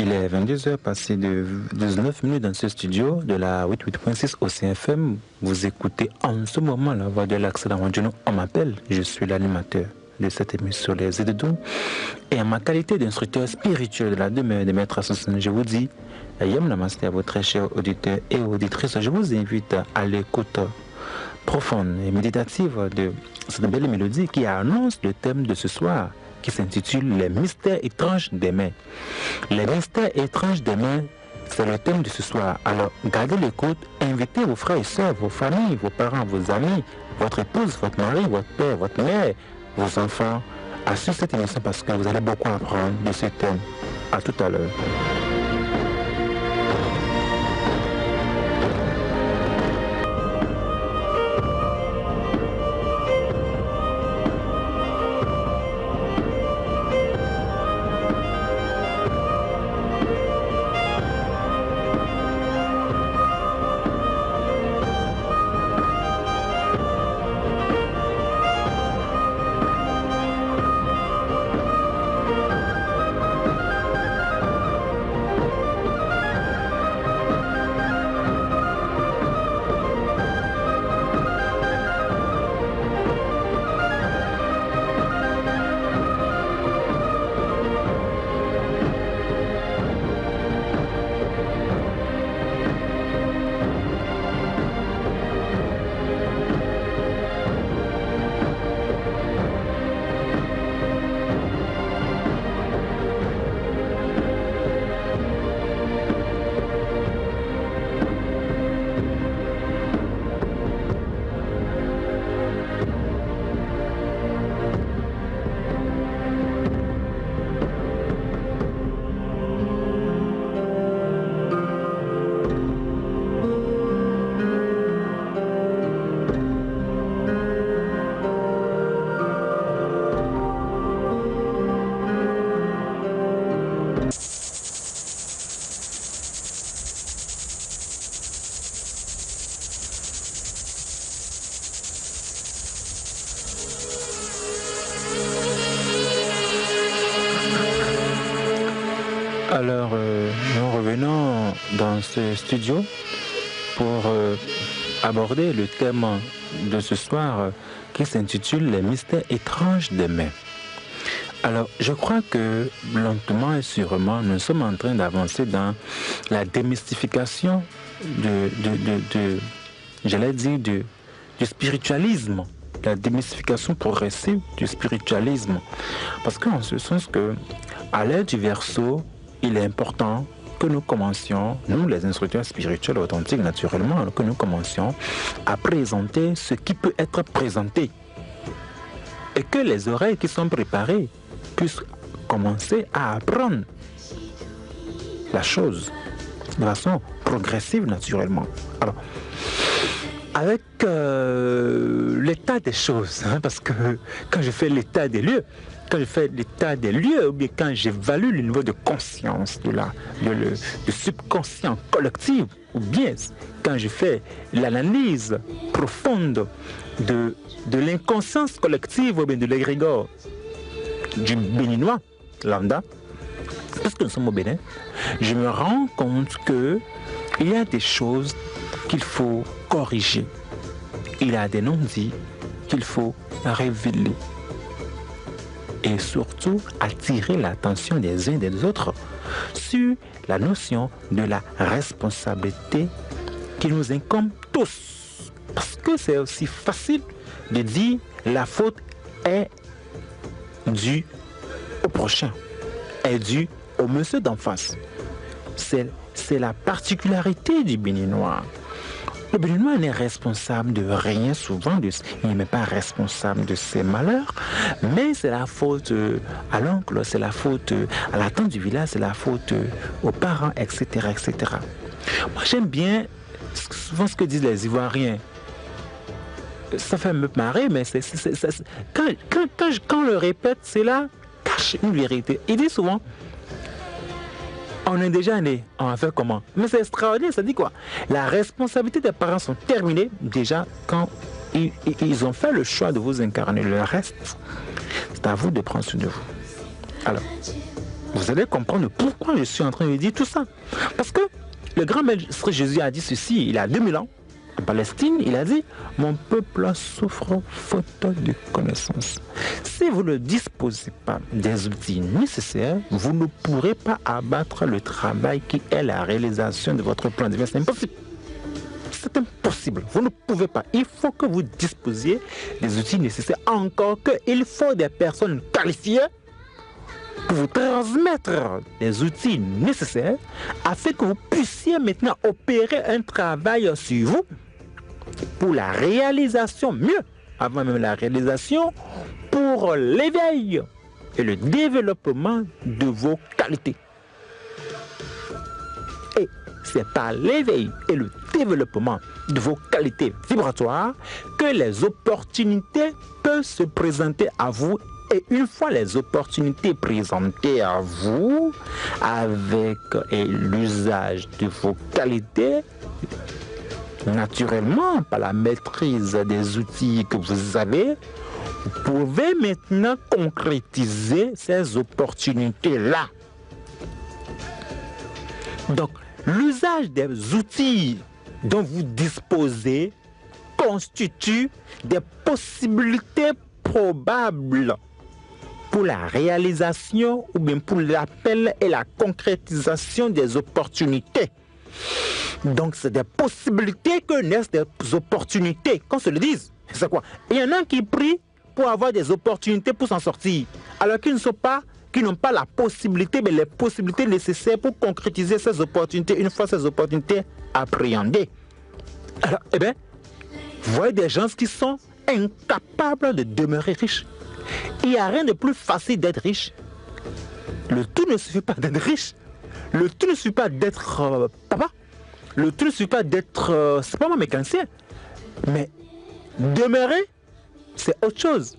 Il est 22h passé de 19 minutes dans ce studio de la 88.6 au CFM. Vous écoutez en ce moment la voix de l'accès dans on m'appelle, je suis l'animateur de cette émission Les Édouns. Et en ma qualité d'instructeur spirituel de la demeure des maîtres associés, je vous dis, Yam Namaste à vos très chers auditeurs et auditrices. Je vous invite à l'écoute profonde et méditative de cette belle mélodie qui annonce le thème de ce soir, qui s'intitule Les mystères étranges des mains. Les mystères étranges des mains, c'est le thème de ce soir. Alors, gardez l'écoute, invitez vos frères et sœurs, vos familles, vos parents, vos amis, votre épouse, votre mari, votre père, votre mère, vos enfants, à suivre cette émission parce que vous allez beaucoup apprendre de ce thème. À tout à l'heure. Alors, nous revenons dans ce studio pour aborder le thème de ce soir qui s'intitule Les mystères étranges des mains. Alors, je crois que lentement et sûrement, nous sommes en train d'avancer dans la démystification du spiritualisme, la démystification progressive du spiritualisme. Parce qu'en ce sens que, à l'ère du Verseau, il est important que nous commencions, nous les instructeurs spirituels authentiques naturellement, que nous commencions à présenter ce qui peut être présenté. Et que les oreilles qui sont préparées puissent commencer à apprendre la chose de façon progressive naturellement. Alors, avec l'état des choses, parce que quand je fais l'état des lieux, ou bien quand j'évalue le niveau de conscience du subconscient collectif, ou bien quand je fais l'analyse profonde de l'inconscience collective ou bien de l'égrégore du béninois, lambda, parce que nous sommes au Bénin, je me rends compte qu'il y a des choses qu'il faut corriger. Il y a des non-dits qu'il faut révéler. Et surtout attirer l'attention des uns et des autres sur la notion de la responsabilité qui nous incombe tous. Parce que c'est aussi facile de dire la faute est due au prochain, est due au monsieur d'en face. C'est la particularité du béninois. Le béninois n'est responsable de rien souvent, il n'est pas responsable de ses malheurs, mais c'est la faute à l'oncle, c'est la faute à la tante du village, c'est la faute aux parents, etc., etc. Moi j'aime bien souvent ce que disent les Ivoiriens. Ça fait me marrer, mais quand on le répète, c'est là, cache une vérité. Il dit souvent, on est déjà né, on va faire comment? Mais c'est extraordinaire, ça dit quoi? La responsabilité des parents sont terminées déjà quand ils ont fait le choix de vous incarner. Le reste, c'est à vous de prendre soin de vous. Alors, Vous allez comprendre pourquoi je suis en train de dire tout ça. Parce que le grand maître Jésus a dit ceci, il y a 2000 ans, en Palestine, il a dit « Mon peuple souffre faute de connaissance ». Si vous ne disposez pas des outils nécessaires, vous ne pourrez pas abattre le travail qui est la réalisation de votre plan divin. C'est impossible. C'est impossible. Vous ne pouvez pas. Il faut que vous disposiez des outils nécessaires. Encore qu'il faut des personnes qualifiées pour vous transmettre les outils nécessaires afin que vous puissiez maintenant opérer un travail sur vous pour la réalisation, mieux, avant même la réalisation, pour l'éveil et le développement de vos qualités. Et c'est par l'éveil et le développement de vos qualités vibratoires que les opportunités peuvent se présenter à vous. Et une fois les opportunités présentées à vous, avec l'usage de vos qualités, naturellement, par la maîtrise des outils que vous avez, vous pouvez maintenant concrétiser ces opportunités-là. Donc, l'usage des outils dont vous disposez constitue des possibilités probables pour la réalisation ou bien pour l'appel et la concrétisation des opportunités. Donc, c'est des possibilités que naissent des opportunités, qu'on se le dise. C'est quoi? Il y en a qui prient pour avoir des opportunités pour s'en sortir, alors qu'ils ne sont pas, qui n'ont pas la possibilité, mais les possibilités nécessaires pour concrétiser ces opportunités, une fois ces opportunités appréhendées. Alors, eh bien, vous voyez des gens qui sont incapables de demeurer riches. Il n'y a rien de plus facile d'être riche. Le tout ne suffit pas d'être riche. Le tout ne suffit pas d'être papa. Le tout ne suffit pas d'être, c'est pas moi mécanicien. Mais demeurer, c'est autre chose.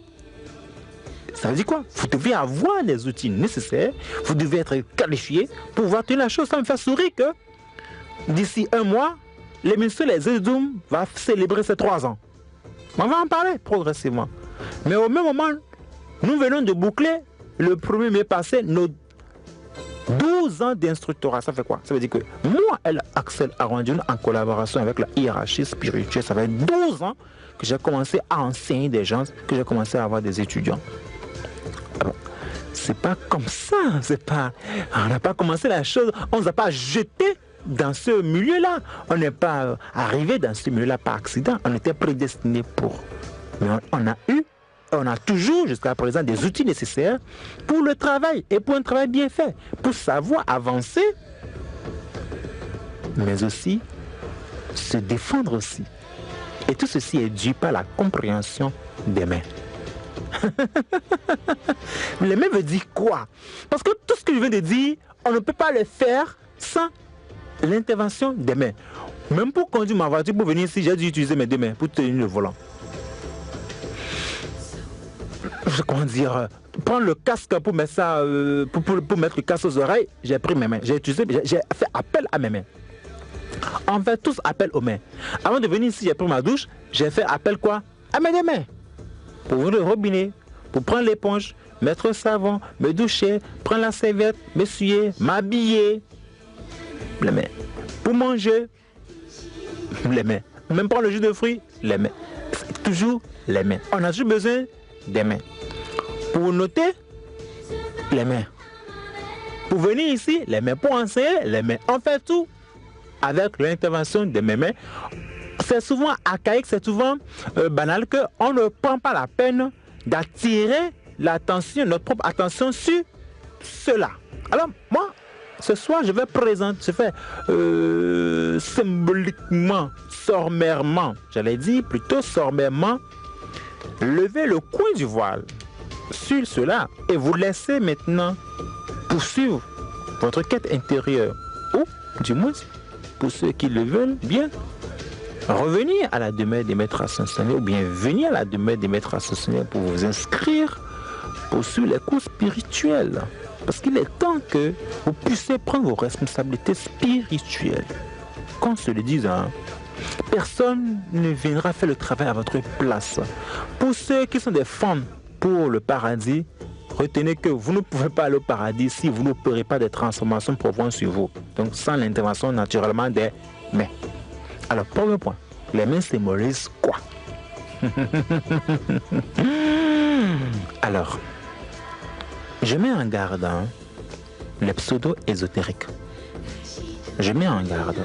Ça veut dire quoi? Vous devez avoir les outils nécessaires. Vous devez être qualifié pour pouvoir tenir la chose. Ça me fait sourire que d'ici un mois, l'émission Les Edoum va célébrer ses 3 ans. On va en parler progressivement. Mais au même moment, nous venons de boucler le 1er mai passé nos 12 ans d'instructorat. Ça fait quoi? Ça veut dire que moi, Axel Arondine, en collaboration avec la hiérarchie spirituelle, ça fait 12 ans que j'ai commencé à enseigner des gens, que j'ai commencé à avoir des étudiants. Alors, c'est pas comme ça. On n'a pas commencé la chose, on ne nous a pas jeté dans ce milieu-là. On n'est pas arrivé dans ce milieu-là par accident. On était prédestiné pour. Mais on a toujours jusqu'à présent des outils nécessaires pour le travail et pour un travail bien fait, pour savoir avancer, mais aussi se défendre aussi. Et tout ceci est dû par la compréhension des mains. Les mains veut dire quoi? Parce que tout ce que je viens de dire, on ne peut pas le faire sans l'intervention des mains. Même pour conduire ma voiture, pour venir ici, j'ai dû utiliser mes 2 mains pour tenir le volant. Comment dire, prendre le casque pour mettre ça, pour mettre le casque aux oreilles, j'ai pris mes mains, j'ai fait appel à mes mains. On fait tous appel aux mains. Avant de venir ici, j'ai pris ma douche, j'ai fait appel quoi? À mes 2 mains. Pour ouvrir le robinet, pour prendre l'éponge, mettre le savon, me doucher, prendre la serviette, m'essuyer, m'habiller. Les mains. Pour manger, les mains. Même prendre le jus de fruits, les mains. Toujours les mains. On a toujours besoin des mains. Pour noter, les mains. Pour venir ici, les mains. Pour enseigner, les mains. On fait tout avec l'intervention de mes mains. C'est souvent archaïque, c'est souvent banal qu'on ne prend pas la peine d'attirer l'attention, notre propre attention sur cela. Alors, moi, ce soir, je vais symboliquement, sommairement, j'allais dire plutôt sommairement, lever le coin du voile sur cela et vous laisser maintenant poursuivre votre quête intérieure. Ou, du moins, pour ceux qui le veulent bien, revenir à la demeure des maîtres ascensionnés ou bien venir à la demeure des maîtres ascensionnés pour vous inscrire pour suivre les cours spirituels. Parce qu'il est temps que vous puissiez prendre vos responsabilités spirituelles. Qu'on se le dise, hein, personne ne viendra faire le travail à votre place. Pour ceux qui sont des femmes pour le paradis, retenez que vous ne pouvez pas aller au paradis si vous n'opérez pas des transformations profondes sur vous. Donc sans l'intervention naturellement des mains. Alors, premier point, les mains symbolisent quoi? Alors, je mets en garde les pseudo-ésotériques. Je mets en garde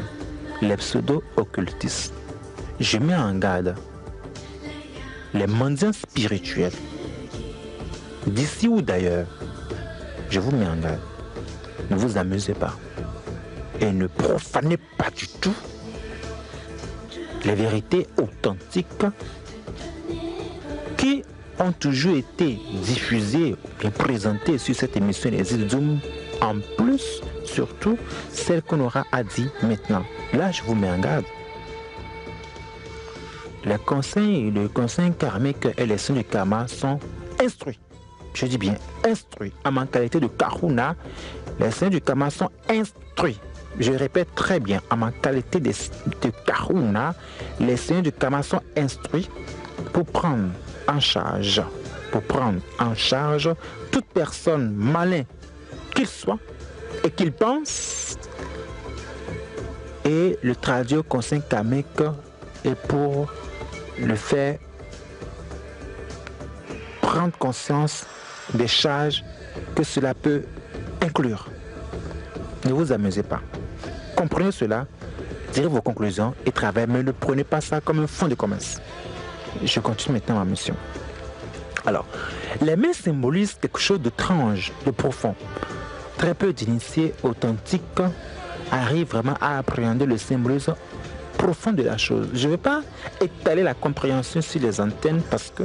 les pseudo-occultistes. Je mets en garde les mendiants spirituels. D'ici ou d'ailleurs, je vous mets en garde. Ne vous amusez pas. Et ne profanez pas du tout les vérités authentiques qui ont toujours été diffusées et présentées sur cette émission des Zoom. En plus, surtout, celle qu'on aura à dire maintenant. Là, je vous mets en garde. Le conseil karmique et les signes du karma sont instruits. Je dis bien instruits. À ma qualité de Karuna, les signes du karma sont instruits. Je répète très bien, à ma qualité de Karuna, les signes du karma sont instruits pour prendre en charge toute personne malin qu'il soit et qu'il pense. Et le traduire au conseil karmique est pour le faire prendre conscience des charges que cela peut inclure. Ne vous amusez pas. Comprenez cela, tirez vos conclusions et travaillez, mais ne prenez pas ça comme un fonds de commerce. Je continue maintenant ma mission. Alors, les mains symbolisent quelque chose d'étrange, de profond. Très peu d'initiés authentiques arrivent vraiment à appréhender le symbolisme profond de la chose. Je ne vais pas étaler la compréhension sur les antennes parce que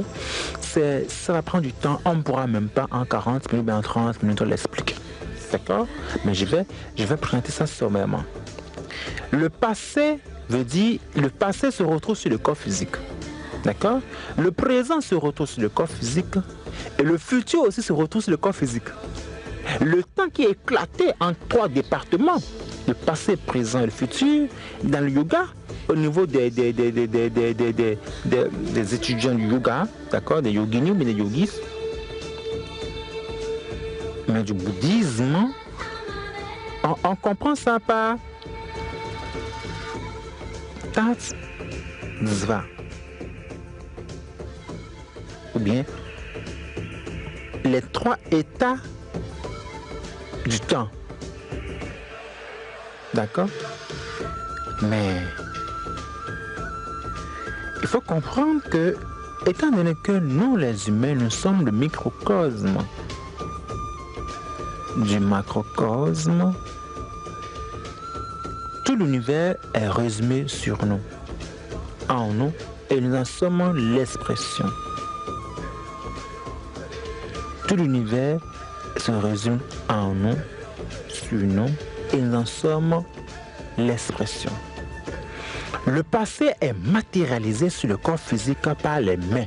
ça va prendre du temps. On ne pourra même pas en 40 minutes, en 30 minutes l'expliquer. D'accord? Mais je vais présenter ça sommairement. Le passé veut dire, le passé se retrouve sur le corps physique. D'accord? Le présent se retrouve sur le corps physique et le futur aussi se retrouve sur le corps physique. Le temps qui est éclaté en 3 départements, le passé, présent et le futur, dans le yoga, au niveau des étudiants du yoga, d'accord, des yoginis mais des yogis, mais du bouddhisme, on comprend ça par Tat Zva. Ou bien les 3 états du temps. D'accord? Mais il faut comprendre que, étant donné que nous les humains, nous sommes le microcosme du macrocosme, tout l'univers est résumé sur nous, en nous, et nous en sommes l'expression. Tout l'univers se résume en nous, sur nous, et nous en sommes l'expression. Le passé est matérialisé sur le corps physique par les mains.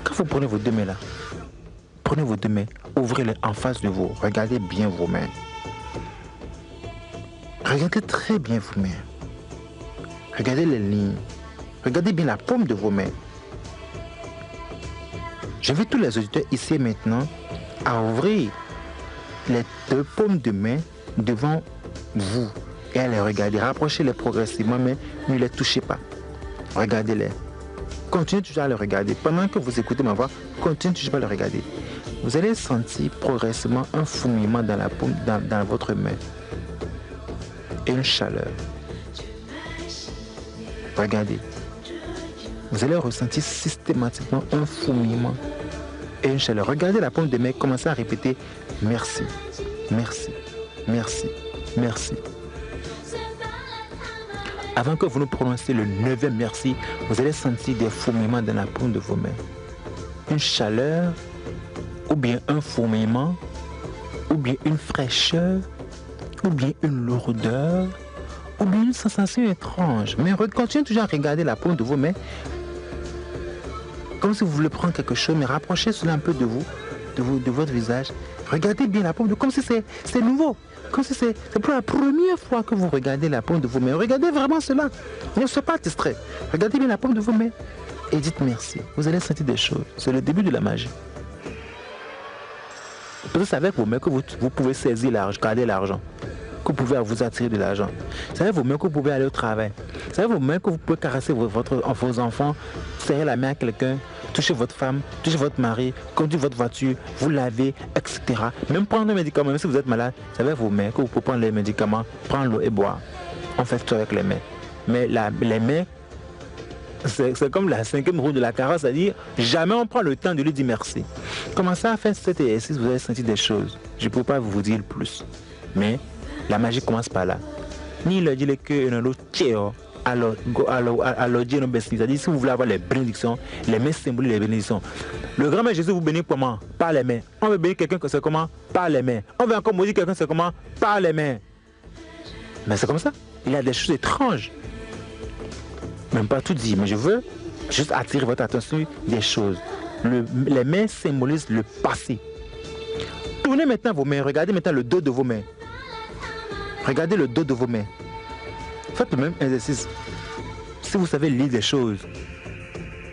Quand vous prenez vos 2 mains là, prenez vos 2 mains, ouvrez-les en face de vous, regardez bien vos mains. Regardez très bien vos mains. Regardez les lignes. Regardez bien la paume de vos mains. J'invite tous les auditeurs ici maintenant à ouvrir les 2 paumes de main devant vous et à les regarder. Rapprochez-les progressivement, mais ne les touchez pas. Regardez-les. Continuez toujours à les regarder. Pendant que vous écoutez ma voix, continuez toujours à les regarder. Vous allez sentir progressivement un fourmillement dans la paume, dans votre main. Et une chaleur. Regardez. Vous allez ressentir systématiquement un fourmillement et une chaleur. Regardez la paume de main, commencez à répéter merci, merci, merci, merci. Avant que vous ne prononciez le 9e merci, vous allez sentir des fourmillements dans la paume de vos mains. Une chaleur, ou bien un fourmillement, ou bien une fraîcheur, ou bien une lourdeur, ou bien une sensation étrange. Mais continuez toujours à regarder la paume de vos mains, comme si vous voulez prendre quelque chose, mais rapprochez cela un peu de vous, de votre visage. Regardez bien la paume de, comme si c'est nouveau. Comme si c'est pour la première fois que vous regardez la paume de vos mains. Regardez vraiment cela. Ne soyez pas distrait. Regardez bien la paume de vos mains et dites merci. Vous allez sentir des choses. C'est le début de la magie. Parce que c'est avec vos mains que vous pouvez saisir l'argent, garder l'argent, que vous pouvez vous attirer de l'argent. C'est avec vos mains que vous pouvez aller au travail. C'est avec vos mains que vous pouvez caresser vos enfants, serrer la main à quelqu'un, toucher votre femme, toucher votre mari, conduire votre voiture, vous laver, etc. Même prendre un médicament, même si vous êtes malade, c'est avec vos mains que vous pouvez prendre les médicaments, prendre l'eau et boire. On fait tout avec les mains. Mais les mains, c'est comme la 5e roue de la carrosse, c'est-à-dire jamais on prend le temps de lui dire merci. Commencez à faire cet exercice, vous allez sentir des choses. Je ne peux pas vous dire plus. Mais la magie commence par là. Ni le dit que alors c'est-à-dire si vous voulez avoir les bénédictions, les mains symbolisent les bénédictions. Le grand maître Jésus vous bénit comment? Par les mains. On veut bénir quelqu'un que c'est comment? Par les mains. On veut encore maudire quelqu'un c'est comment? Par les mains. Mais c'est comme ça. Il y a des choses étranges. Même pas tout dire, mais je veux juste attirer votre attention sur des choses. Les mains symbolisent le passé. Tournez maintenant vos mains, regardez maintenant le dos de vos mains. Regardez le dos de vos mains. Faites le même exercice. Si vous savez lire des choses,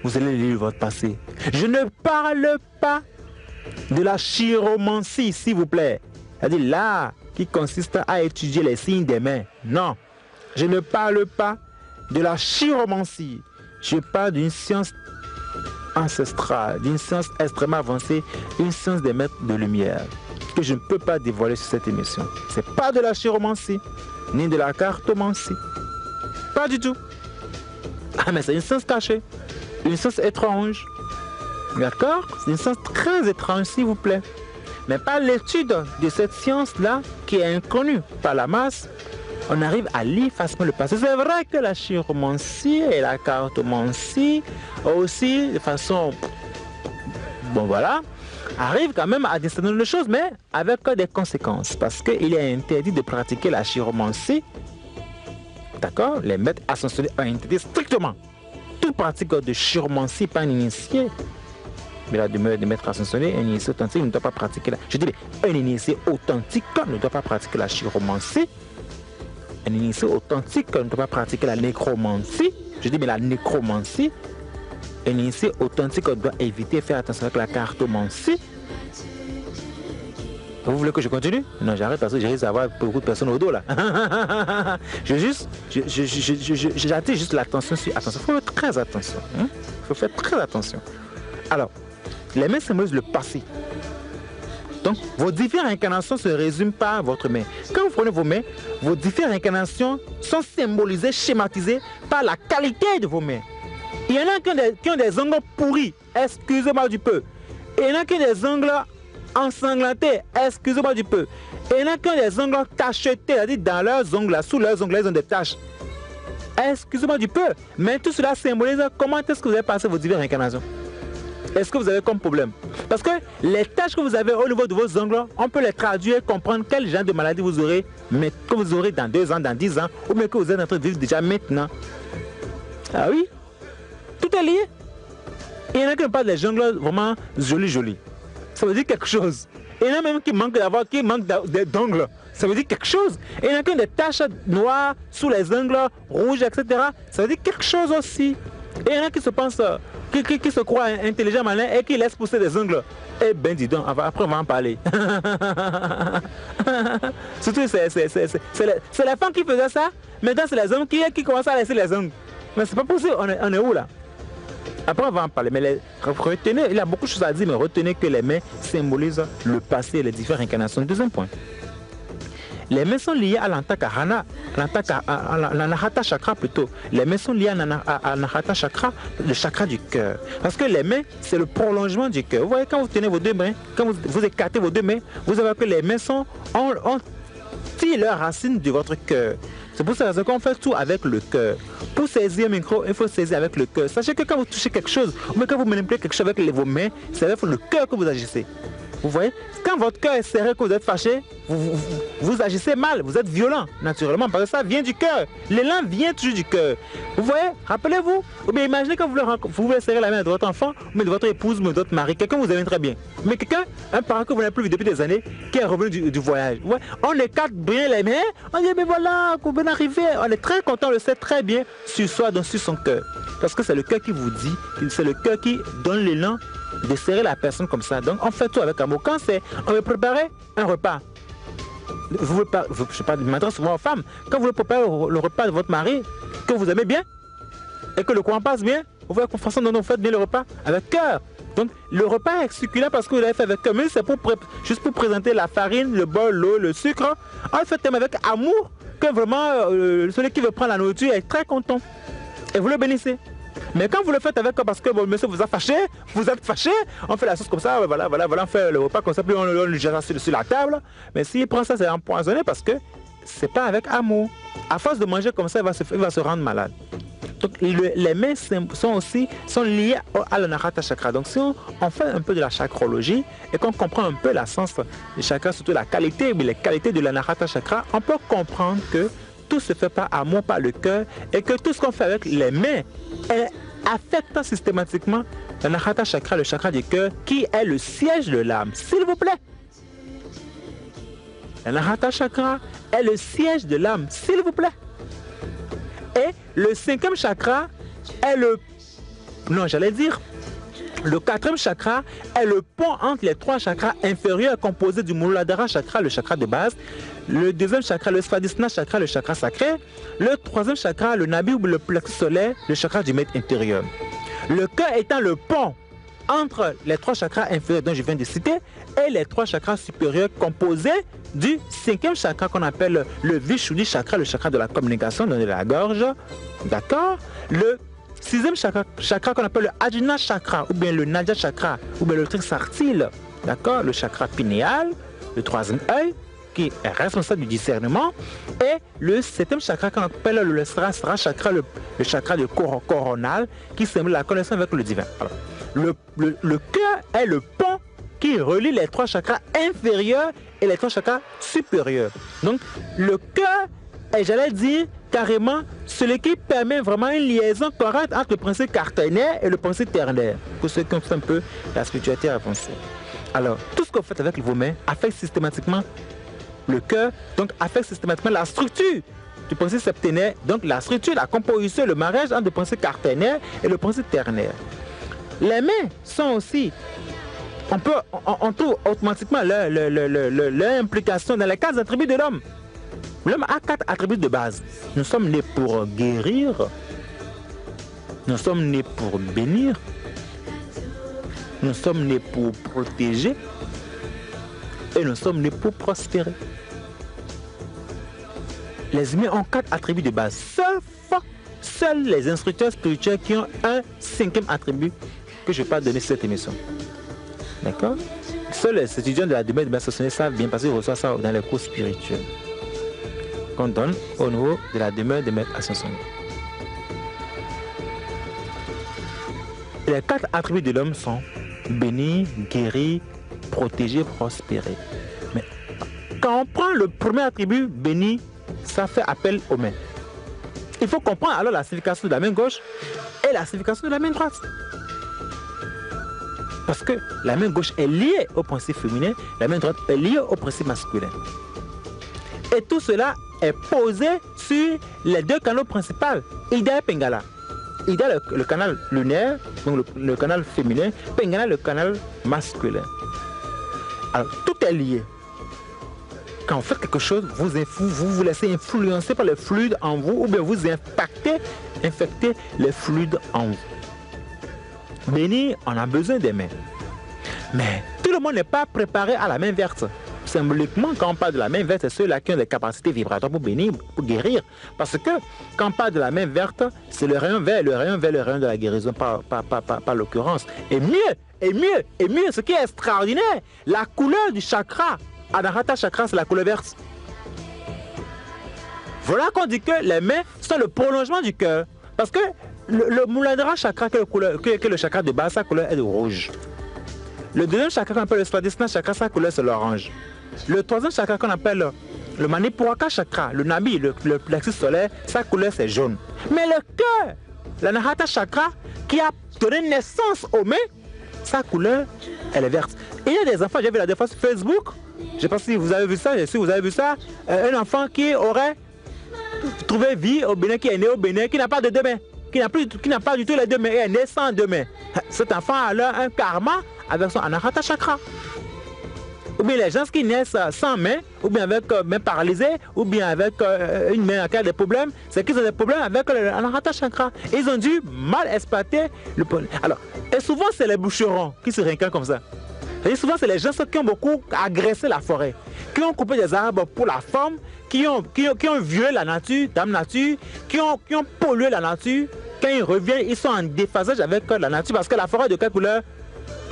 vous allez lire votre passé. Je ne parle pas de la chiromancie, s'il vous plaît. C'est-à-dire là, qui consiste à étudier les signes des mains. Non, je ne parle pas de la chiromancie. Je parle d'une science ancestrale, d'une science extrêmement avancée, une science des maîtres de lumière, que je ne peux pas dévoiler sur cette émission. Ce n'est pas de la chiromancie, ni de la cartomancie. Pas du tout. Ah, mais c'est une science cachée, une science étrange. D'accord? C'est une science très étrange, s'il vous plaît. Mais par l'étude de cette science-là, qui est inconnue par la masse, on arrive à lire facilement le passé. C'est vrai que la chiromancie et la cartomancie aussi, de façon, bon voilà, arrivent quand même à discerner les choses, mais avec des conséquences. Parce qu'il est interdit de pratiquer la chiromancie. D'accord? Les maîtres ascensionnés ont interdit strictement toute pratique de chiromancie par un initié. Mais la demeure des maîtres ascensionnés, un initié authentique ne doit pas pratiquer la... Je dis, un initié authentique ne doit pas pratiquer la chiromancie. Un initié authentique ne doit pas pratiquer la nécromancie. Je dis, mais la nécromancie, un initié authentique doit éviter de faire attention avec la cartomancie. Vous voulez que je continue? Non, j'arrête parce que j'ai risque d'avoir beaucoup de personnes au dos là. J'attire juste l'attention sur... Attention, il faut faire très attention. Il faut faire très attention. Alors, les mains symbolisent le passé. Donc, vos différentes incarnations se résument par votre main. Quand vous prenez vos mains, vos différentes incarnations sont symbolisées, schématisées par la qualité de vos mains. Il y en a qui ont des ongles pourris, excusez-moi du peu. Il y en a qui ont des ongles ensanglantés, excusez-moi du peu. Et il y en a qui ont des ongles tachetés, c'est-à-dire dans leurs ongles, sous leurs ongles, ils ont des taches. Excusez-moi du peu. Mais tout cela symbolise comment est-ce que vous avez passé vos diverses incarnations. Est-ce que vous avez comme problème? Parce que les tâches que vous avez au niveau de vos ongles, on peut les traduire et comprendre quel genre de maladie vous aurez, mais que vous aurez dans 2 ans, dans 10 ans, ou bien que vous êtes en train de vivre déjà maintenant. Ah oui? Tout est lié. Il y en a qui n'ont pas des ongles vraiment jolis. Ça veut dire quelque chose. Il y en a même qui manquent d'ongles. Ça veut dire quelque chose. Et il y en a qui ont des taches noires sous les ongles, rouges, etc. Ça veut dire quelque chose aussi. Et il y en a qui se pensent, qui se croient intelligents, malins et qui laissent pousser des ongles. Eh ben dis donc, après on va en parler. Surtout c'est les femmes qui faisaient ça. Maintenant c'est les hommes qui commencent à laisser les ongles. Mais c'est pas possible, on est où là? Après on va en parler, mais retenez, il y a beaucoup de choses à dire, mais retenez que les mains symbolisent le passé et les différentes incarnations. Deuxième point. Les mains sont liées à l'antakarana, l'anahata chakra plutôt. Les mains sont liées à l'anahata chakra, le chakra du cœur. Parce que les mains, c'est le prolongement du cœur. Vous voyez, quand vous tenez vos 2 mains, quand vous écartez vos 2 mains, vous avez que les mains ont tiré leurs racines de votre cœur. C'est pour ça qu'on fait tout avec le cœur. Pour saisir un micro, il faut saisir avec le cœur. Sachez que quand vous touchez quelque chose, ou quand vous manipulez quelque chose avec vos mains, c'est avec le cœur que vous agissez. Vous voyez, quand votre cœur est serré, que vous êtes fâché, vous agissez mal, vous êtes violent, naturellement, parce que ça vient du cœur. L'élan vient toujours du cœur. Vous voyez, rappelez-vous, ou bien imaginez quand vous voulez serrer la main de votre enfant, ou de votre épouse, ou de votre mari, quelqu'un vous aime très bien. Mais quelqu'un, un parent que vous n'avez plus vu depuis des années, qui est revenu du voyage. Ouais, on écarte bien les mains, on dit, mais voilà, qu'on vient d'arriver. On est très content, on le sait très bien, sur soi, donc sur son cœur. Parce que c'est le cœur qui vous dit, c'est le cœur qui donne l'élan de serrer la personne comme ça. Donc on fait tout avec amour. Quand on veut préparer un repas, je m'adresse souvent aux femmes, quand vous voulez préparer le repas de votre mari, que vous aimez bien, et que le courant passe bien, vous voyez la façon dont vous faites bien le repas avec cœur. Donc le repas est succulent parce que vous l'avez fait avec cœur. Mais c'est juste pour présenter la farine, le bol, l'eau, le sucre. On le fait avec amour, que vraiment celui qui veut prendre la nourriture est très content. Et vous le bénissez. Mais quand vous le faites avec parce que bon, monsieur vous a fâché, vous êtes fâché, on fait la sauce comme ça, voilà, on fait le repas comme ça, puis on le jette sur la table. Mais s'il prend ça, c'est empoisonné parce que c'est pas avec amour. À force de manger comme ça, il va se rendre malade. Donc les mains sont liées à l'anahata chakra. Donc si on fait un peu de la chakrologie et qu'on comprend un peu la sens du chakra, surtout la qualité, mais les qualités de l'anahata chakra, on peut comprendre que tout se fait par amour, par le cœur, et que tout ce qu'on fait avec les mains affecte systématiquement l'anahata chakra, le chakra du cœur, qui est le siège de l'âme. S'il vous plaît. L'anahata chakra est le siège de l'âme, s'il vous plaît. Et le 5e chakra est le 4e chakra est le pont entre les 3 chakras inférieurs composés du Muladhara chakra, le chakra de base, le 2e chakra, le Svadhisthana chakra, le chakra sacré, le 3e chakra, le Nabi ou le plexus solaire, le chakra du maître intérieur. Le cœur étant le pont entre les 3 chakras inférieurs dont je viens de citer et les 3 chakras supérieurs composés du 5e chakra qu'on appelle le Vishuddhi chakra, le chakra de la communication, de la gorge, d'accord? Le 6e chakra qu'on appelle le Ajna chakra, ou bien le Nadya chakra, ou bien le Trisartil, d'accord? Le chakra pinéal, le 3e œil, qui est responsable du discernement, et le 7e chakra qu'on appelle le Srasra chakra, le chakra de coronal, qui symbolise la connexion avec le divin. Alors, le cœur est le pont qui relie les 3 chakras inférieurs et les 3 chakras supérieurs. Donc, le cœur est, j'allais dire, carrément celui qui permet vraiment une liaison correcte entre le principe carténaire et le principe ternaire, pour ceux qui ont fait un peu la spiritualité avancée. Alors, tout ce que vous faites avec vos mains affecte systématiquement le cœur, donc affecte systématiquement la structure du principe septénaire, donc la structure, la composition, le mariage entre le principe carténaire et le principe ternaire. Les mains sont aussi, on trouve automatiquement leur implication dans les 4 attributs de l'homme. L'homme a 4 attributs de base. Nous sommes nés pour guérir, nous sommes nés pour bénir, nous sommes nés pour protéger et nous sommes nés pour prospérer. Les humains ont 4 attributs de base. Seuls les instructeurs spirituels qui ont un 5e attribut que je ne vais pas donner cette émission. D'accord? Seuls les étudiants de la demeure de Association savent bien parce qu'ils reçoivent ça dans les cours spirituels qu'on donne au niveau de la demeure de Maître Ascension. Les 4 attributs de l'homme sont bénir, guérir, protéger, prospérer. Mais quand on prend le premier attribut, bénir, ça fait appel aux mains. Il faut comprendre alors la signification de la main gauche et la signification de la main droite. Parce que la main gauche est liée au principe féminin, la main droite est liée au principe masculin. Et tout cela est posé sur les 2 canaux principaux, Ida et Pingala. Ida, le canal lunaire, donc le canal féminin, Pingala, le canal masculin. Alors, tout est lié. Quand vous faites quelque chose, vous vous laissez influencer par les fluides en vous, ou bien vous infectez les fluides en vous. Bénir, on a besoin des mains. Mais tout le monde n'est pas préparé à la main verte. Symboliquement, quand on parle de la main verte, c'est ceux-là qui ont des capacités vibratoires pour bénir, pour guérir. Parce que quand on parle de la main verte, c'est le rayon vert, le rayon de la guérison par l'occurrence. Et mieux, ce qui est extraordinaire, la couleur du chakra, Anahata chakra, c'est la couleur verte. Voilà qu'on dit que les mains sont le prolongement du cœur. Parce que le Muladhara chakra, qui est le chakra de base, sa couleur est de rouge. Le 2e chakra qu'on appelle le Svadhisthana chakra, sa couleur c'est l'orange. Le 3e chakra qu'on appelle le Manipuraka chakra, le Nabi, le plexus solaire, sa couleur c'est jaune. Mais le cœur, l'Anahata chakra, qui a donné naissance aux mains, sa couleur, elle est verte. Et il y a des enfants, j'ai vu la dernière fois sur Facebook, je ne sais pas si vous avez vu ça, un enfant qui aurait trouvé vie au Bénin, qui est né au Bénin, qui n'a pas de 2 mains. qui n'a pas du tout les deux mains et est né sans deux mains. Cet enfant a alors un karma avec son Anahata Chakra. Ou bien les gens qui naissent sans main, ou bien avec main paralysée, ou bien avec une main qui a des problèmes, c'est qu'ils ont des problèmes avec l'Anahata Chakra. Ils ont dû mal exploiter le pollen. Alors, et souvent c'est les boucherons qui se réincarnent comme ça. Et souvent c'est les gens qui ont beaucoup agressé la forêt, qui ont coupé des arbres pour la forme, qui ont violé la nature, dame nature, qui ont pollué la nature. Quand ils reviennent, ils sont en déphasage avec la nature parce que la forêt de quelle couleur?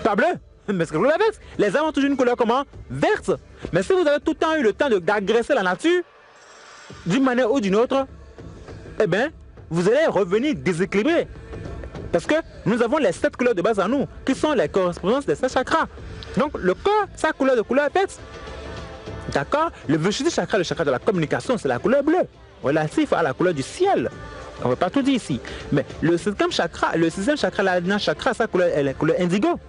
Pas bleu. Mais c'est que couleur verte. Les arbres ont toujours une couleur comment? Verte. Mais si vous avez tout le temps eu le temps d'agresser la nature, d'une manière ou d'une autre, eh bien, vous allez revenir déséquilibré. Parce que nous avons les 7 couleurs de base en nous, qui sont les correspondances des 7 chakras. Donc le corps, sa couleur de couleur verte. D'accord? Le Vishuddhi chakra, le chakra de la communication, c'est la couleur bleue, relatif à la couleur du ciel. On ne va pas tout dire ici. Mais le 7e chakra, l'Ajna chakra, sa couleur est la couleur indigo,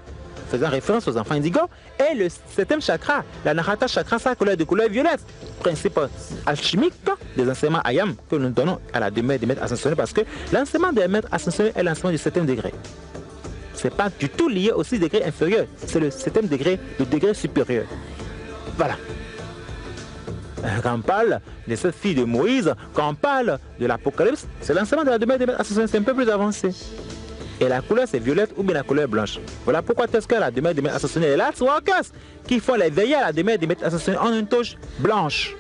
faisant référence aux enfants indigos. Et le 7e chakra, l'Anahata chakra, sa couleur de couleur violette. Principe alchimique des enseignements Ayam que nous donnons à la demeure des maîtres ascensionnés, parce que l'enseignement des maîtres ascensionnés est l'enseignement du 7e degré. Ce n'est pas du tout lié au 6 degré inférieur, c'est le 7e degré, le degré supérieur. Voilà. Quand on parle de cette fille de Moïse, quand on parle de l'Apocalypse, c'est l'enseignement de la demeure des maîtres ascensionnés, c'est un peu plus avancé. Et la couleur c'est violette ou bien la couleur blanche. Voilà pourquoi est-ce que la demeure des maîtres ascensionnés est là, qui font les veillées à la demeure des maîtres ascensionnés en une touche blanche.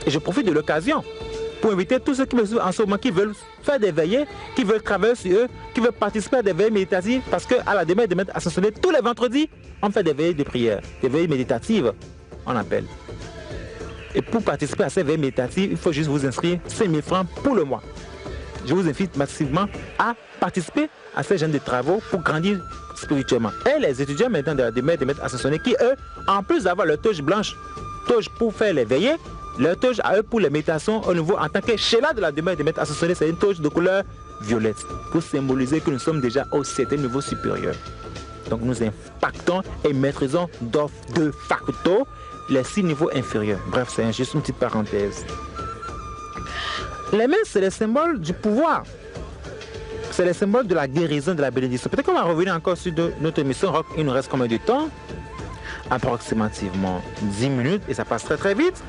Et je profite de l'occasion pour inviter tous ceux qui me suivent en ce moment, qui veulent faire des veillées, qui veulent travailler sur eux, qui veulent participer à des veillées méditatives, parce qu'à la demeure des maîtres ascensionnés, tous les vendredis, on fait des veillées de prière, des veillées méditatives, on appelle. Et pour participer à ces veillées méditatives, il faut juste vous inscrire 5 000 francs pour le mois. Je vous invite massivement à participer à ces genres de travaux pour grandir spirituellement. Et les étudiants maintenant de la demeure des maîtres ascensionnés qui, eux, en plus d'avoir leur toge blanche, toge pour faire les veillées, leur toge à eux pour les méditations au niveau en tant que Sheila de la demeure des maîtres ascensionnés, c'est une toge de couleur violette pour symboliser que nous sommes déjà au 7e niveau supérieur. Donc nous impactons et maîtrisons de facto les 6 niveaux inférieurs. Bref, c'est juste une petite parenthèse. Les mains, c'est les symboles du pouvoir. C'est les symboles de la guérison, de la bénédiction. Peut-être qu'on va revenir encore sur notre émission. Il nous reste combien de temps? Approximativement 10 minutes et ça passe très très vite.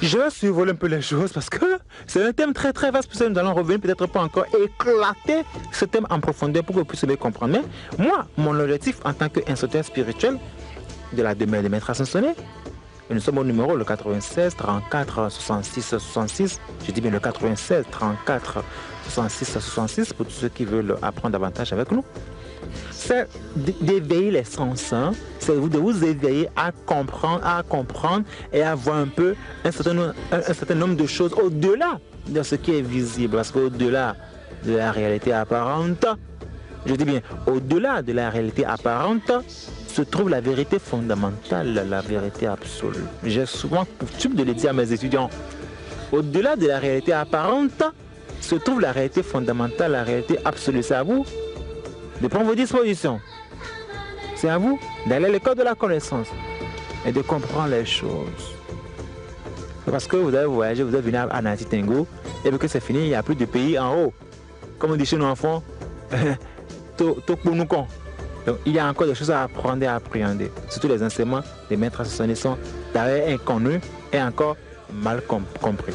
Je vais survoler un peu les choses parce que c'est un thème très très vaste. Pour ça, nous allons revenir peut-être pas encore éclater ce thème en profondeur pour que vous puissiez le comprendre. Mais moi, mon objectif en tant qu'instructeur spirituel de la demeure des maîtres ascensionnés, nous sommes au numéro le 96 34 66 66. Je dis bien le 96 34 66 66 pour tous ceux qui veulent apprendre davantage avec nous. C'est d'éveiller les sens, hein? C'est de vous éveiller à comprendre et à voir un peu un certain nombre de choses au-delà de ce qui est visible, parce qu'au-delà de la réalité apparente, je dis bien au-delà de la réalité apparente, se trouve la vérité fondamentale, la vérité absolue. J'ai souvent coutume de le dire à mes étudiants. Au-delà de la réalité apparente, se trouve la réalité fondamentale, la réalité absolue. C'est à vous de prendre vos dispositions. C'est à vous d'aller à l'école de la connaissance et de comprendre les choses. Parce que vous avez voyagé, vous avez venu à Nati Tengo, et puis que c'est fini, il n'y a plus de pays en haut. Comme on dit chez nos enfants, donc il y a encore des choses à apprendre et à appréhender. Surtout les enseignements des maîtres ascensionnés sont d'ailleurs inconnus et encore mal compris.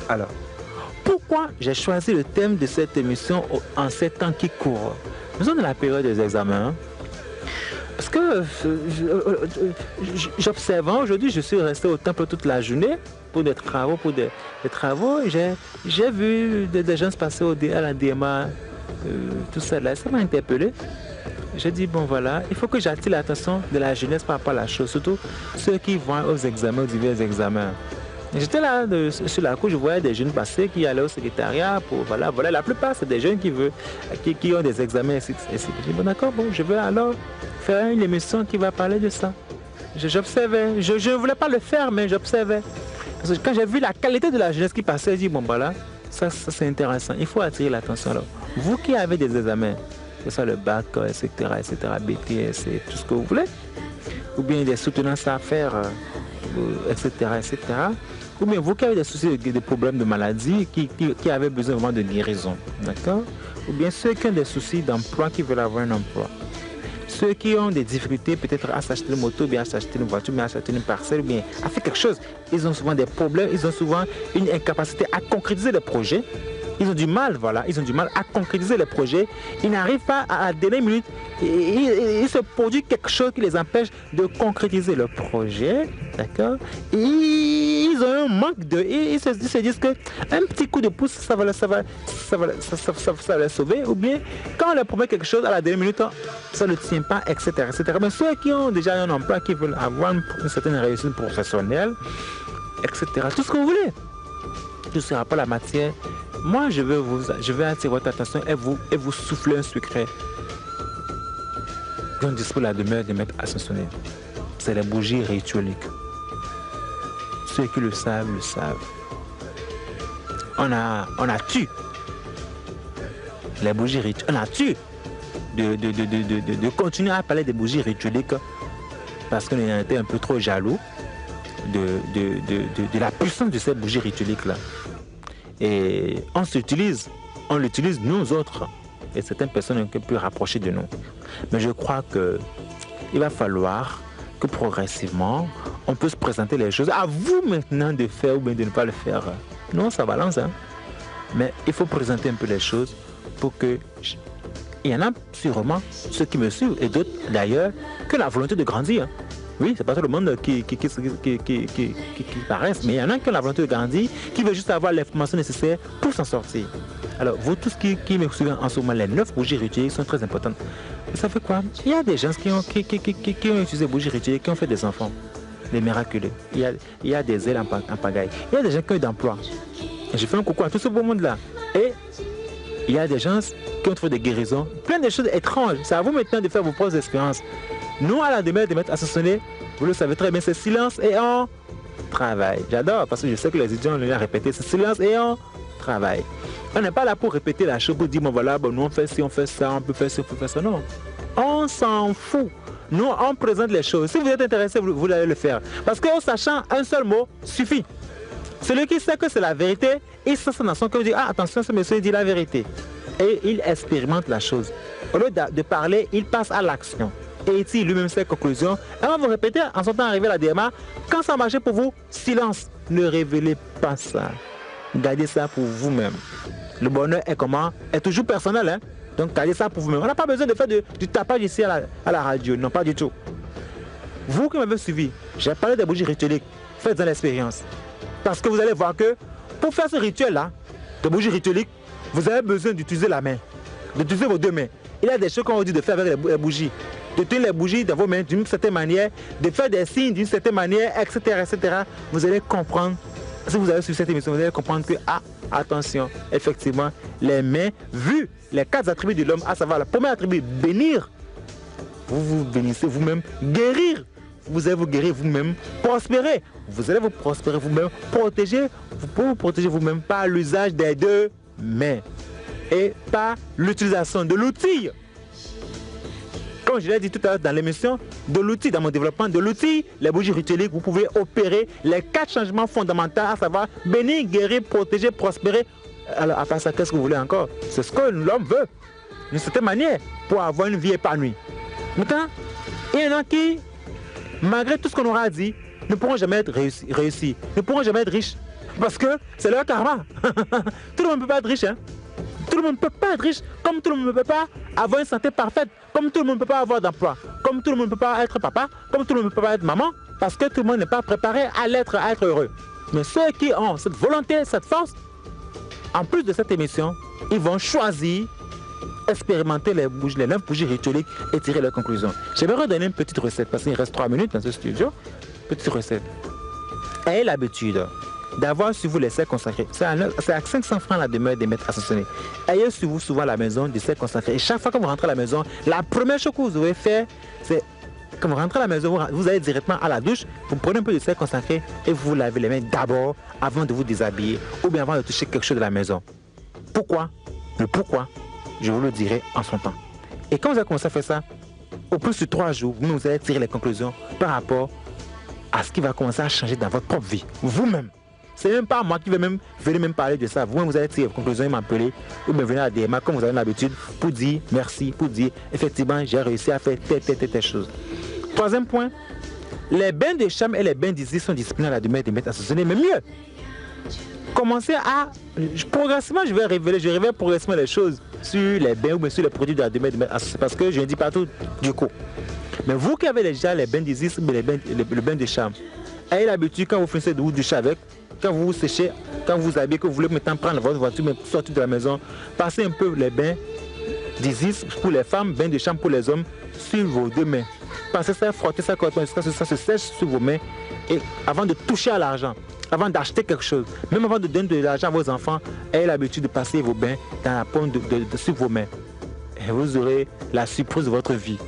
Alors, pourquoi j'ai choisi le thème de cette émission en ces temps qui courent? Nous sommes dans la période des examens. Parce que j'observe, aujourd'hui je suis resté au temple toute la journée pour des travaux, J'ai vu des gens se passer à la DMA, tout ça là, ça m'a interpellé. J'ai dit, bon voilà, il faut que j'attire l'attention de la jeunesse par rapport à la chose, surtout ceux qui vont aux examens, aux divers examens. J'étais là sur la cour, je voyais des jeunes passer qui allaient au secrétariat pour voilà, la plupart c'est des jeunes qui ont des examens et je dis bon d'accord, bon je vais alors faire une émission qui va parler de ça. J'observais, je ne voulais pas le faire mais j'observais. Parce que quand j'ai vu la qualité de la jeunesse qui passait, j'ai dit bon voilà, ça c'est intéressant, il faut attirer l'attention. Alors, vous qui avez des examens, que ce soit le bac, etc., BTS et tout ce que vous voulez, ou bien des soutenances à faire, etc., etc. Ou bien vous qui avez des soucis, des problèmes de maladie, qui avez besoin vraiment de guérison, d'accord? Ou bien ceux qui ont des soucis d'emploi, qui veulent avoir un emploi. Ceux qui ont des difficultés peut-être à s'acheter une moto, bien à s'acheter une voiture, bien à s'acheter une parcelle, ou bien à faire quelque chose. Ils ont souvent des problèmes, ils ont souvent une incapacité à concrétiser les projets. Ils ont du mal, voilà, ils ont du mal à concrétiser les projets. Ils n'arrivent pas à dernière minute. Il se produit quelque chose qui les empêche de concrétiser le projet, d'accord? Ils ont un manque de... Ils se disent qu'un petit coup de pouce, ça va les sauver. Ou bien, quand on leur promet quelque chose, à la dernière minute, ça ne tient pas, etc., etc. Mais ceux qui ont déjà un emploi, qui veulent avoir une certaine réussite professionnelle, etc., tout ce que vous voulez, tout ce sera pas la matière. Moi, je vais attirer votre attention et vous souffler un secret dont dispose la demeure des maîtres ascensionnés. C'est les bougies ritueliques. Ceux qui le savent, le savent. On a tué les bougies ritueliques. On a tué de continuer à parler des bougies ritueliques parce qu'on était un peu trop jaloux de la puissance de ces bougies ritueliques-là. Et on l'utilise nous autres, et certaines personnes qui peuvent rapprocher de nous. Mais je crois qu'il va falloir que progressivement, on peut se présenter les choses. À vous maintenant de faire ou bien de ne pas le faire. Non, ça balance, hein. Mais il faut présenter un peu les choses pour que... Il y en a sûrement ceux qui me suivent, et d'autres d'ailleurs, que la volonté de grandir. Oui, c'est pas tout le monde qui paraissent, mais il y en a qui ont la volonté de grandir, qui veut juste avoir l'information nécessaire pour s'en sortir. Alors, vous tous qui me suivez en ce moment, les 9 bougies rituelles sont très importantes. Ça fait quoi? Il y a des gens qui ont utilisé les bougies rituelles, qui ont fait des enfants, des miraculeux. Il y a des ailes en pagaille. Il y a des gens qui ont eu d'emploi. Je fais un coucou à tout ce beau monde-là. Et il y a des gens qui ont trouvé des guérisons, plein de choses étranges. C'est à vous maintenant de faire vos propres expériences. Nous, à la demeure des maîtres ascensionnés, vous le savez très bien, c'est silence et on travaille. J'adore parce que je sais que les étudiants l'ont répété, c'est silence et on travaille. On n'est pas là pour répéter la chose, pour dire, bon voilà, bon, nous on fait ci, on fait ça, on peut faire ci, on peut faire ça. Non, on s'en fout. Nous, on présente les choses. Si vous êtes intéressé, vous allez le faire. Parce qu'en sachant un seul mot, suffit. Celui qui sait que c'est la vérité, il sent dans son cœur, il dit, ah attention, ce monsieur dit la vérité. Et il expérimente la chose. Au lieu de parler, il passe à l'action. Et il tire lui-même ses conclusions. Et on va vous répéter en son temps arrivé à la DMA, quand ça marche pour vous, silence. Ne révélez pas ça. Gardez ça pour vous-même. Le bonheur est comment? Est toujours personnel. Hein? Donc gardez ça pour vous-même. On n'a pas besoin de faire du tapage ici à la radio. Non, pas du tout. Vous qui m'avez suivi, j'ai parlé des bougies ritueliques. Faites-en l'expérience. Parce que vous allez voir que pour faire ce rituel-là, de bougies ritueliques, vous avez besoin d'utiliser la main. D'utiliser vos deux mains. Il y a des choses qu'on vous dit de faire avec les bougies. De tenir les bougies dans vos mains d'une certaine manière, de faire des signes d'une certaine manière, etc., etc. Vous allez comprendre, si vous avez suivi cette émission, vous allez comprendre que, ah, attention, effectivement, les mains, vu les 4 attributs de l'homme, à savoir le premier attribut, bénir, vous vous bénissez vous-même, guérir, vous allez vous guérir vous-même, prospérer, vous allez vous prospérer vous-même, protéger, vous pouvez vous protéger vous-même par l'usage des deux mains et par l'utilisation de l'outil. Comme je l'ai dit tout à l'heure dans l'émission, de l'outil, dans mon développement, de l'outil, les bougies ritueliques, vous pouvez opérer les 4 changements fondamentaux, à savoir bénir, guérir, protéger, prospérer. Alors, à part ça, qu'est-ce que vous voulez encore? C'est ce que l'homme veut, d'une certaine manière, pour avoir une vie épanouie. Maintenant, il y en a qui, malgré tout ce qu'on aura dit, ne pourront jamais être réussis, ne pourront jamais être riches, parce que c'est leur karma. Tout le monde ne peut pas être riche, hein? Tout le monde ne peut pas être riche, comme tout le monde ne peut pas avoir une santé parfaite, comme tout le monde ne peut pas avoir d'emploi, comme tout le monde ne peut pas être papa, comme tout le monde ne peut pas être maman, parce que tout le monde n'est pas préparé à être heureux. Mais ceux qui ont cette volonté, cette force, en plus de cette émission, ils vont choisir, expérimenter les 9 bougies ritueliques et tirer leurs conclusions. J'aimerais redonner une petite recette, parce qu'il reste 3 minutes dans ce studio. Petite recette. Ayez l'habitude d'avoir sur vous les cercles consacrés. C'est à 500 francs la demeure des maîtres ascensionnés. Ayez sur vous souvent à la maison des cercles consacrés. Et chaque fois que vous rentrez à la maison, la première chose que vous devez faire, c'est quand vous rentrez à la maison, vous allez directement à la douche, vous prenez un peu de cercle consacré et vous vous lavez les mains d'abord avant de vous déshabiller ou bien avant de toucher quelque chose de la maison. Pourquoi? Le pourquoi, je vous le dirai en son temps. Et quand vous avez commencé à faire ça, au plus de 3 jours, vous allez tirer les conclusions par rapport à ce qui va commencer à changer dans votre propre vie. Vous-même. C'est même pas moi qui vais même venir même parler de ça. Vous-même, vous allez tirer vos conclusions et m'appeler ou me venir à DMA comme vous avez l'habitude pour dire merci, pour dire effectivement j'ai réussi à faire telle chose. Troisième point, les bains de chambre et les bains d'Isis sont disciplinés à la demeure des maîtres associés, mais mieux. Commencez à... Progressivement, je vais révéler progressivement les choses sur les bains ou bien sur les produits de la demeure des maîtres associés parce que je ne dis pas tout du coup. Mais vous qui avez déjà les bains d'Isis ou le bain de chambre, ayez l'habitude quand vous finissez de vous doucher avec, quand vous vous séchez, quand vous vous habillez, que vous voulez maintenant prendre votre voiture, mais sortir de la maison, passez un peu les bains d'Isis pour les femmes, bains de chambre pour les hommes sur vos deux mains. Passez ça, frottez ça correctement jusqu'à ce que ça se sèche sur vos mains et avant de toucher à l'argent, avant d'acheter quelque chose, même avant de donner de l'argent à vos enfants, ayez l'habitude de passer vos bains dans la paume sur vos mains. Et vous aurez la surprise de votre vie.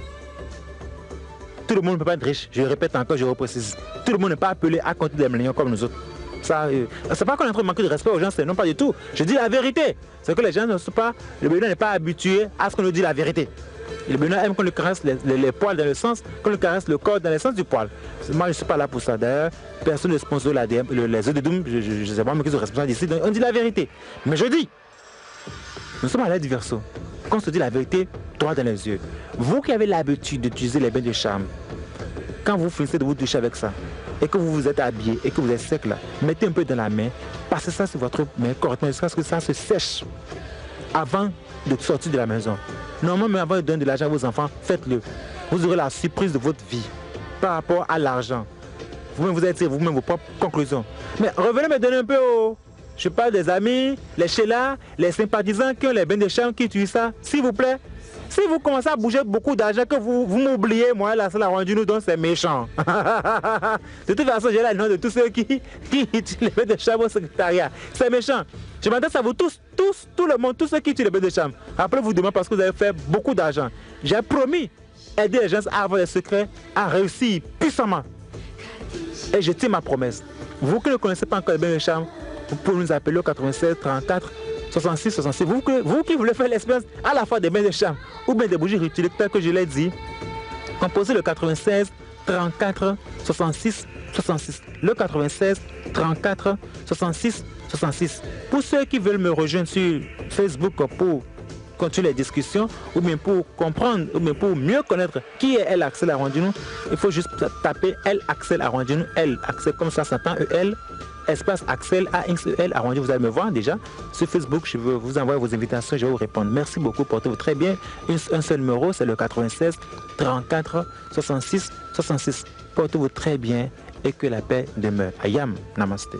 Tout le monde ne peut pas être riche, je le répète encore, je reprécise. Tout le monde n'est pas appelé à compter des millions comme nous autres. Ça, c'est pas qu'on est en train de manquer de respect aux gens, non pas du tout. Je dis la vérité. C'est que les gens ne sont pas, le bénin n'est pas habitué à ce qu'on nous dit la vérité. Le bénin aime qu'on lui caresse les poils dans le sens, qu'on lui caresse le corps dans le sens du poil. Moi, je ne suis pas là pour ça. D'ailleurs, personne ne sponsor les œufs de Doom, je ne sais pas, mais qui sont responsables d'ici. On dit la vérité. Mais je dis, nous sommes à l'aide du verso. Qu'on se dit la vérité, droit dans les yeux. Vous qui avez l'habitude d'utiliser les bains de charme, quand vous finissez de vous doucher avec ça, et que vous vous êtes habillé, et que vous êtes sec là, mettez un peu dans la main, passez ça sur votre main correctement jusqu'à ce que ça se sèche avant de sortir de la maison. Normalement, même avant de donner de l'argent à vos enfants, faites-le. Vous aurez la surprise de votre vie par rapport à l'argent. Vous-même, vous avez tiré vous-même vos propres conclusions. Mais revenez me donner un peu au... Je parle des amis, les chélas, les sympathisants qui ont les bains de chambre, qui utilisent ça. S'il vous plaît, si vous commencez à bouger beaucoup d'argent, que vous m'oubliez, moi, là, c'est la rendu nous, donc c'est méchant. De toute façon, j'ai là le nom de tous ceux qui utilisent les bains de chambre au secrétariat. C'est méchant. Je m'adresse à vous tous, tout le monde, tous ceux qui utilisent les bains de chambre. Après, vous demandez parce que vous avez fait beaucoup d'argent. J'ai promis aider les gens à avoir des secrets, à réussir puissamment. Et je tiens ma promesse. Vous qui ne connaissez pas encore les bains de chambre, vous pouvez nous appeler au 96 34 66 66. Vous qui voulez faire l'expérience à la fois des bains de chambre ou bien des bougies réutilisées, tel que je l'ai dit, composez le 96 34 66 66. Le 96 34 66 66. Pour ceux qui veulent me rejoindre sur Facebook pour continuer les discussions ou bien pour comprendre ou bien pour mieux connaître qui est El Axel Arrondinou, il faut juste taper El Axel Arrondinou, El Axel comme ça s'entend, EL espace Axel AXEL Arrondinou. Vous allez me voir déjà sur Facebook. Je veux vous envoyer vos invitations, je vais vous répondre. Merci beaucoup, portez-vous très bien. Un seul numéro, c'est le 96 34 66 66. Portez-vous très bien et que la paix demeure. Ayam, namasté.